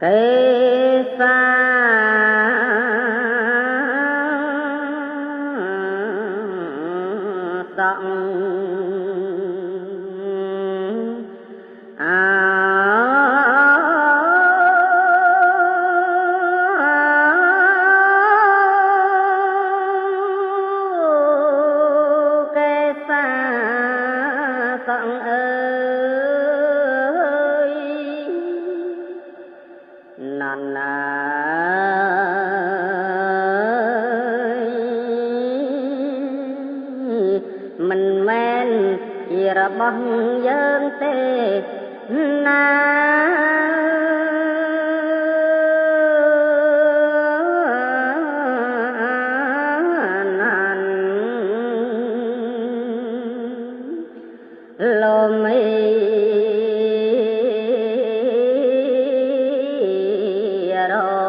kê xa sọng kê xa sọng ơi nàn mình men chỉ là bằng dân tê na lo mi ro